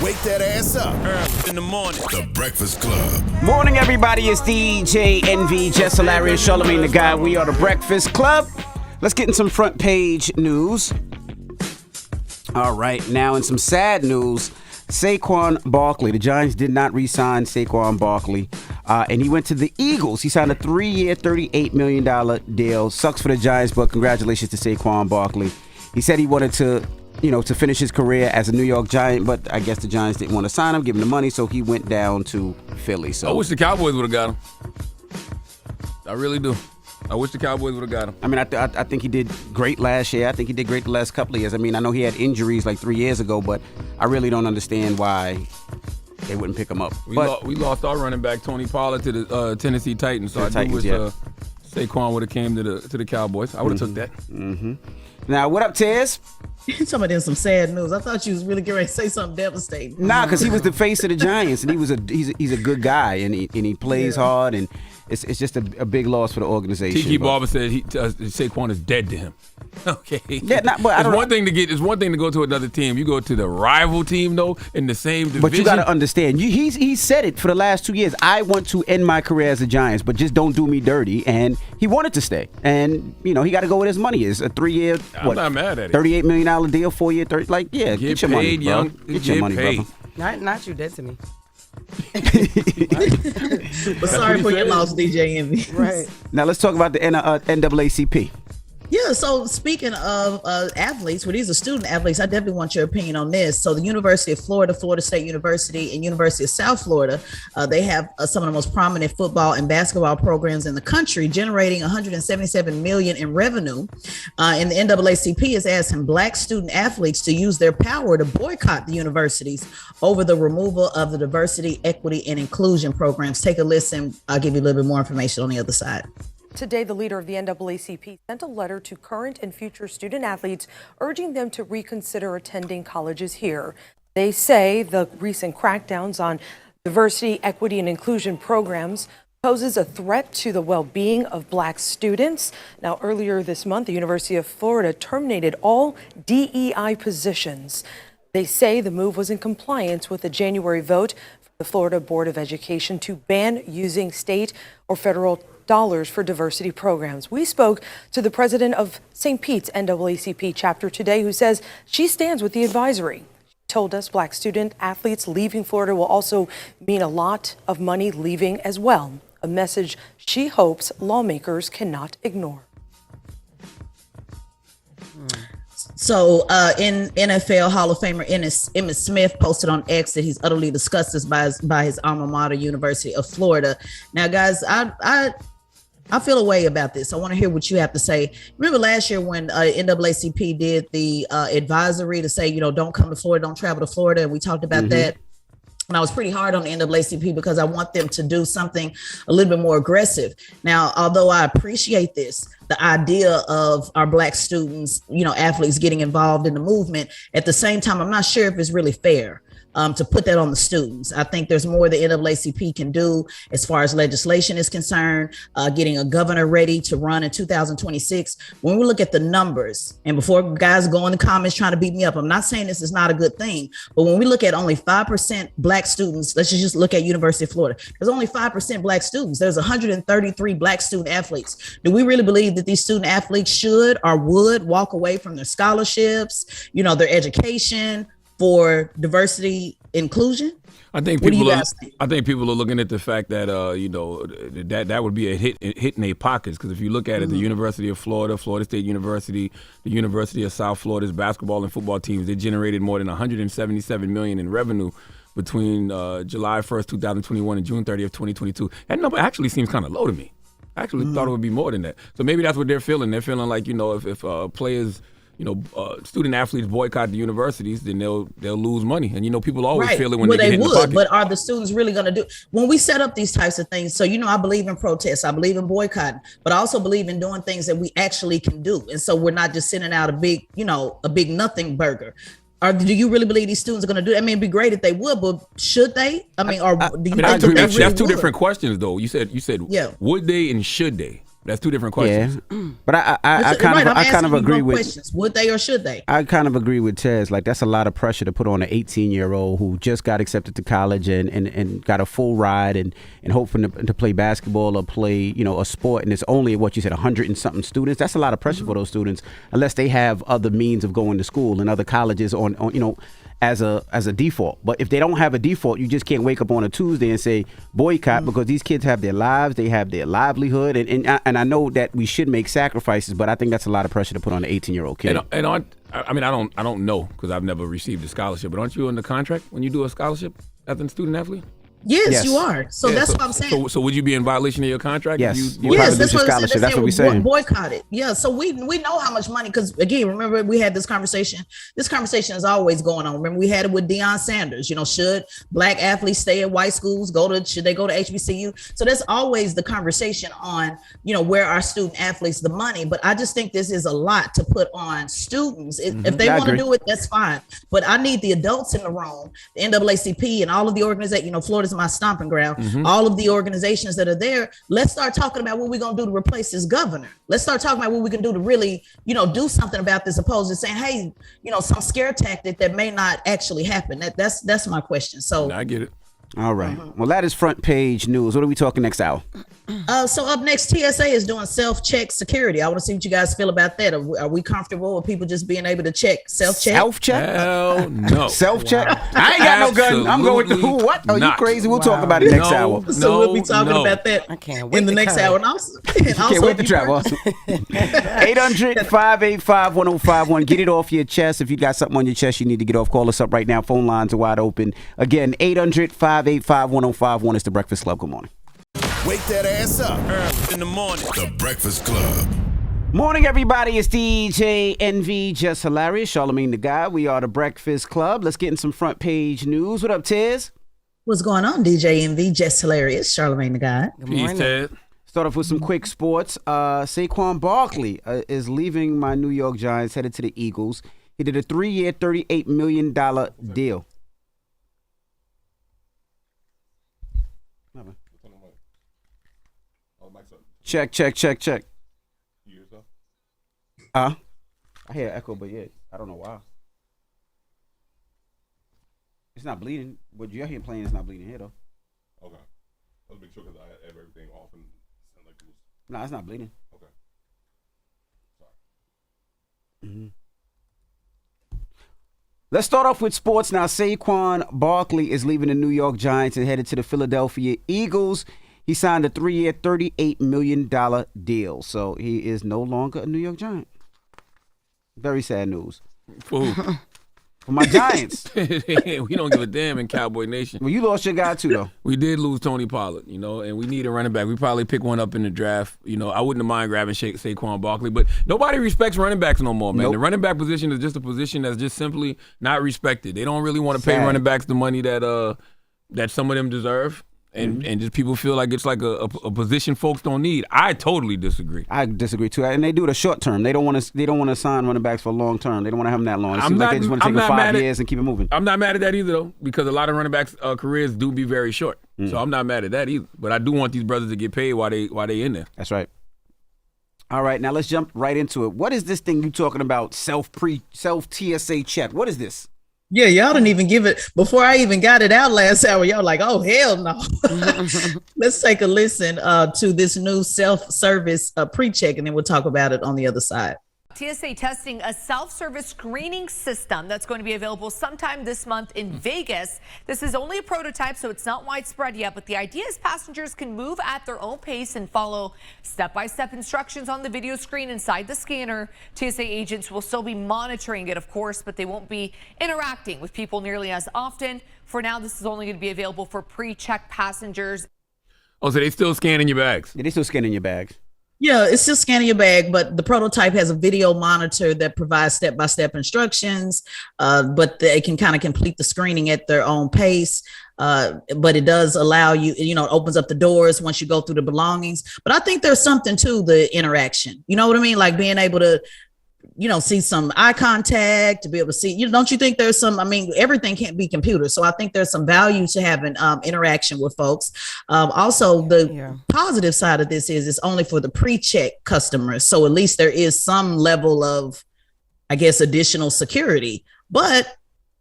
wake that ass up. Early in the morning. The Breakfast Club. Morning, everybody. It's DJ NV, Jess Hilarious, Charlamagne the Guy. We are the Breakfast Club. Let's get in some front page news. All right, now in some sad news, Saquon Barkley. The Giants did not re-sign Saquon Barkley, and he went to the Eagles. He signed a 3-year, $38 million deal. Sucks for the Giants, but congratulations to Saquon Barkley. He said he wanted to finish his career as a New York Giant, but I guess the Giants didn't want to sign him, give him the money, so he went down to Philly. So I wish the Cowboys would have got him. I really do. I wish the Cowboys would have got him. I mean, I think he did great last year. I think he did great the last couple of years. I mean, I know he had injuries like 3 years ago, but I really don't understand why they wouldn't pick him up. We lost our running back, Tony Pollard, to the Tennessee Titans, so I do wish Saquon would have came to the Cowboys. I would have took that. Mm-hmm. Now, what up, Tez? You're talking about some sad news. I thought you was really getting ready to say something devastating. Nah, because he was the face of the Giants, and he's a good guy, and he plays hard, and it's just a big loss for the organization. Tiki Barber said Saquon is dead to him. Okay. Yeah, but it's one thing to go to another team. You go to the rival team though in the same division. But you got to understand, he said it for the last 2 years. I want to end my career as a Giants, but just don't do me dirty. And he wanted to stay, and he got to go with his money. It's a 3-year, I'm not mad at it. $38 million deal, 4 year, 30. Like, yeah, get your money, bro. Get your money, brother. Not you dead to me. But sorry for your loss, DJ Envy. Right. Now let's talk about the NAACP. Yeah, so speaking of athletes, well, these are student athletes. I definitely want your opinion on this. So the University of Florida, Florida State University, and University of South Florida, they have some of the most prominent football and basketball programs in the country, generating $177 million in revenue. And the NAACP is asking Black student athletes to use their power to boycott the universities over the removal of the diversity, equity, and inclusion programs. Take a listen. I'll give you a little bit more information on the other side. Today, the leader of the NAACP sent a letter to current and future student athletes urging them to reconsider attending colleges here. They say the recent crackdowns on diversity, equity, and inclusion programs poses a threat to the well-being of Black students. Now, earlier this month, the University of Florida terminated all DEI positions. They say the move was in compliance with the January vote from the Florida Board of Education to ban using state or federal dollars for diversity programs. We spoke to the president of St. Pete's NAACP chapter today, who says she stands with the advisory. She told us Black student athletes leaving Florida will also mean a lot of money leaving as well, a message she hopes lawmakers cannot ignore. So in NFL Hall of Famer Emmitt Smith posted on X that he's utterly disgusted by his alma mater, University of Florida. Now, guys, I feel a way about this. I want to hear what you have to say. Remember last year when NAACP did the advisory to say, don't come to Florida, don't travel to Florida. And we talked about that. And I was pretty hard on the NAACP because I want them to do something a little bit more aggressive. Now, although I appreciate this, the idea of our Black students, athletes getting involved in the movement, at the same time, I'm not sure if it's really fair to put that on the students. I think there's more the NAACP can do as far as legislation is concerned, getting a governor ready to run in 2026. When we look at the numbers, and before guys go in the comments trying to beat me up, I'm not saying this is not a good thing, but when we look at only 5% Black students, let's just look at University of Florida. There's only 5% Black students. There's 133 Black student athletes. Do we really believe that these student athletes should or would walk away from their scholarships, their education, for diversity inclusion? I think people are looking at the fact that that would be a hit in their pockets, because if you look at it, the University of Florida, Florida State University, the University of South Florida's basketball and football teams, they generated more than $177 million in revenue between July 1st, 2021 and June 30th, 2022. That number actually seems kind of low to me. I actually thought it would be more than that. So maybe that's what they're feeling. They're feeling like, if players, student athletes boycott the universities, then they'll lose money. And, people always feel it when they get hit in the pocket. But are the students really going to do, when we set up these types of things? So, I believe in protests. I believe in boycotting, but I also believe in doing things that we actually can do. And so we're not just sending out a big nothing burger. Or do you really believe these students are going to do it? I mean, it'd be great if they would, but should they? I mean, or do you think that's two different questions, though. You said, would they and should they? That's two different questions. Yeah, but I kind of agree with questions. Would they or should they? I kind of agree with Tez. Like, that's a lot of pressure to put on an 18-year-old who just got accepted to college and got a full ride and hoping to play basketball or play a sport, and it's only what you said 100 and something students. That's a lot of pressure for those students unless they have other means of going to school and other colleges on as a default. But if they don't have a default, you just can't wake up on a Tuesday and say boycott, because these kids have their lives, they have their livelihood, and I know that we should make sacrifices, but I think that's a lot of pressure to put on an 18-year-old kid. I don't know, because I've never received a scholarship, but aren't you in the contract when you do a scholarship as a student athlete? Yes, you are. So that's what I'm saying. So would you be in violation of your contract? Yes. Yes, that's what I'm saying. That's what we're saying. Boycott it. Yeah. So we know how much money, because again, remember we had this conversation. This conversation is always going on. Remember we had it with Deion Sanders. Should black athletes stay at white schools? Should they go to HBCU? So that's always the conversation on where our student athletes the money. But I just think this is a lot to put on students. If they want to do it, that's fine. But I need the adults in the room, the NAACP and all of the organizations. Florida's my stomping ground. All of the organizations that are there, let's start talking about what we're going to do to replace this governor. Let's start talking about what we can do to really, do something about this, opposed to saying, hey, some scare tactic that may not actually happen. That's my question. So I get it. All right. Well, that is front page news. What are we talking next hour? So up next, TSA is doing self-check security. I want to see what you guys feel about that. Are we comfortable with people just being able to self-check? Self-check? Hell no. Self-check? I ain't got no gun. I'm going with the who, what? Are you crazy? We'll talk about it next hour. So we'll be talking about that in the next hour. And also, can't wait to travel. 800-585-1051. Get it off your chest. If you got something on your chest you need to get off, call us up right now. Phone lines are wide open. Again, 800-585-1051 is the Breakfast Club. Good morning. Wake that ass up Early in the morning. The Breakfast Club. Morning, everybody. It's DJ NV, Jess Hilarious, Charlamagne the Guy. We are the Breakfast Club. Let's get in some front page news. What up, Tez? What's going on, DJ NV, Jess Hilarious, Charlamagne the Guy. Good morning. Peace, Ted. Start off with some quick sports. Saquon Barkley is leaving my New York Giants, headed to the Eagles. He did a 3-year, $38 million deal. Check. I hear echo, but yeah, I don't know why. It's not bleeding. What you're here playing is not bleeding here, though. Okay. Let's make sure because I have everything off and sound like it was. No, it's not bleeding. Okay. Mm-hmm. Sorry. Let's start off with sports now. Saquon Barkley is leaving the New York Giants and headed to the Philadelphia Eagles. He signed a 3-year, $38 million deal. So he is no longer a New York Giant. Very sad news. For my Giants. We don't give a damn in Cowboy Nation. Well, you lost your guy too, though. We did lose Tony Pollard, and we need a running back. We probably pick one up in the draft. I wouldn't have mind grabbing Saquon Barkley, but nobody respects running backs no more, man. Nope. The running back position is just a position that's just simply not respected. They don't really want to pay running backs the money that some of them deserve. And just people feel like it's like a position folks don't need. I totally disagree. I disagree too, and they do it a short term. They don't want to sign running backs for long term. They don't want to have them that long. It seems like they just want to take them 5 years and keep it moving. I'm not mad at that either, though, because a lot of running backs' careers do be very short. So I'm not mad at that either. But I do want these brothers to get paid while they in there. That's right. All right, now let's jump right into it. What is this thing you talking about? Self TSA check. What is this? Yeah, y'all didn't even give it before I even got it out last hour. Y'all like, oh, hell no. Let's take a listen to this new self-service pre-check, and then we'll talk about it on the other side. TSA testing a self-service screening system that's going to be available sometime this month in Vegas. This is only a prototype, so it's not widespread yet, but the idea is passengers can move at their own pace and follow step-by-step instructions on the video screen inside the scanner. TSA agents will still be monitoring it, of course, but they won't be interacting with people nearly as often. For now, this is only going to be available for pre-check passengers. Oh, so they still scanning your bags? Yeah, they still scanning your bags. Yeah, it's just scanning your bag, but the prototype has a video monitor that provides step-by-step instructions, but they can kind of complete the screening at their own pace. But it does allow you, it opens up the doors once you go through the belongings. But I think there's something to the interaction. You know what I mean? Like being able to see some eye contact, to be able to see, don't you think there's some, I mean, everything can't be computer. So I think there's some value to having interaction with folks. Also, the positive side of this is it's only for the pre-check customers. So at least there is some level of, I guess, additional security. But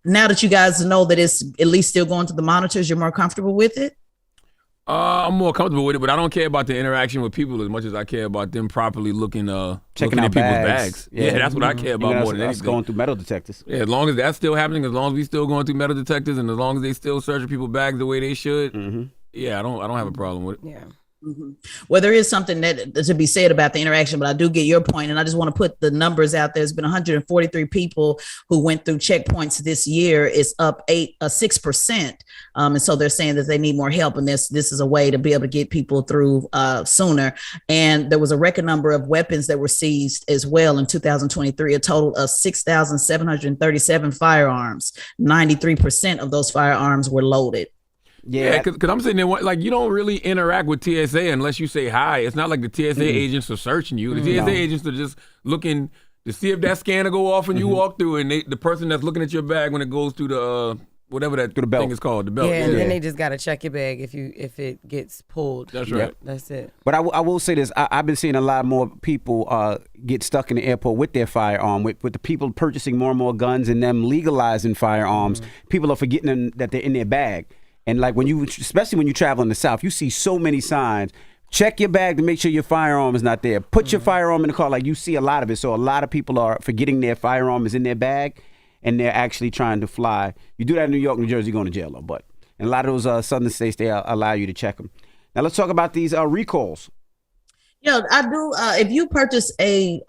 now that you guys know that it's at least still going to the monitors, you're more comfortable with it? I'm more comfortable with it, but I don't care about the interaction with people as much as I care about them properly looking at people's bags. Yeah, that's what I care about more than anything. Going through metal detectors. Yeah, as long as that's still happening, as long as we still going through metal detectors, and as long as they still searching people's bags the way they should, yeah, I don't have a problem with it. Yeah. Well, there is something that to be said about the interaction, but I do get your point, and I just want to put the numbers out there. There's been 143 people who went through checkpoints this year. It's up 6%, and so they're saying that they need more help, and this is a way to be able to get people through sooner. And there was a record number of weapons that were seized as well in 2023, a total of 6,737 firearms. 93% of those firearms were loaded. Yeah, because I'm sitting there like, you don't really interact with TSA unless you say hi. It's not like the TSA agents are searching you. The TSA agents are just looking to see if that scanner go off when you walk through, and the person that's looking at your bag when it goes through the whatever that thing is called, the belt. Yeah, and then they just got to check your bag if it gets pulled. That's right. That's it. But I will say this. I've been seeing a lot more people get stuck in the airport with their firearm, with the people purchasing more and more guns and them legalizing firearms. People are forgetting that they're in their bag. And like especially when you travel in the South, you see so many signs. Check your bag to make sure your firearm is not there. Put your firearm in the car. Like, you see a lot of it. So a lot of people are forgetting their firearm is in their bag, and they're actually trying to fly. You do that in New York, New Jersey, you're going to jail, though. But in a lot of those southern states, they allow you to check them. Now let's talk about these recalls. Yeah, I do. If you purchase a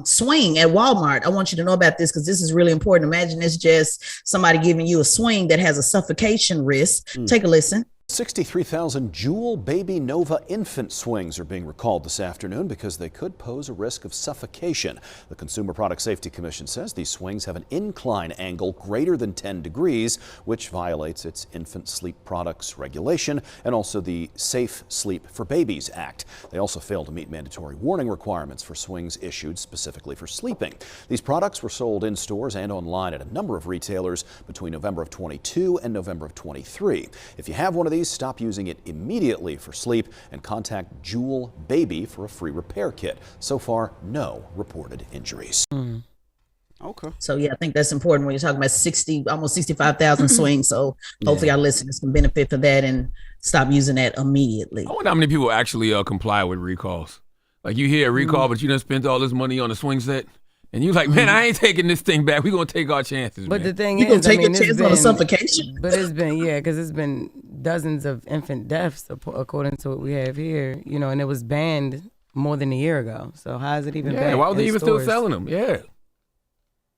swing at Walmart, I want you to know about this because this is really important. Imagine it's just somebody giving you a swing that has a suffocation risk. Take a listen. 63,000 Jewel Baby Nova infant swings are being recalled this afternoon because they could pose a risk of suffocation. The Consumer Product Safety Commission says these swings have an incline angle greater than 10 degrees, which violates its infant sleep products regulation and also the Safe Sleep for Babies Act. They also fail to meet mandatory warning requirements for swings issued specifically for sleeping. These products were sold in stores and online at a number of retailers between November of 22 and November of 23. If you have one of these, stop using it immediately for sleep and contact Jewel Baby for a free repair kit. So far, no reported injuries. Okay. So yeah, I think that's important when you're talking about almost 65,000 swings. So hopefully our listeners can benefit from that and stop using that immediately. I wonder how many people actually comply with recalls. Like, you hear a recall, but you done spent all this money on a swing set. And you're like, man, I ain't taking this thing back. We're going to take our chances, But man. the thing You gonna take a chance on a suffocation? But it's been, because it's been dozens of infant deaths according to what we have here, and it was banned more than a year ago. So how is it even banned? Why were they even stores? still selling them? Yeah.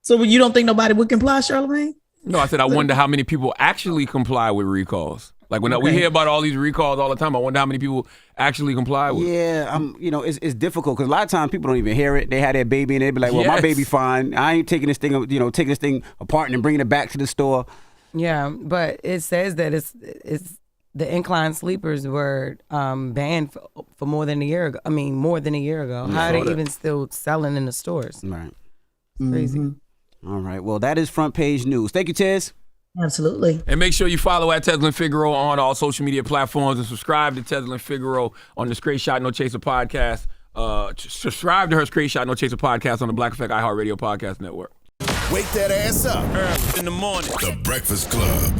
So you don't think nobody would comply, Charlamagne? No, I said I wonder how many people actually comply with recalls. Like, when we hear about all these recalls all the time, I wonder how many people actually comply with. Yeah, it's difficult because a lot of times people don't even hear it. They had their baby and they be like, well, my baby fine. I ain't taking this thing, taking this thing apart and bringing it back to the store. Yeah, but it says that it's the incline sleepers were banned for more than a year ago. I mean, more than a year ago. How are they even still selling in the stores? Right. It's crazy. All right. Well, that is front page news. Thank you, Tez. Absolutely. And make sure you follow at Teslin Figaro on all social media platforms and subscribe to Teslin Figaro on the Straight Shot No Chaser podcast. Subscribe to her Straight Shot No Chaser podcast on the Black Effect iHeartRadio podcast network. Wake that ass up. Early in the morning. The Breakfast Club.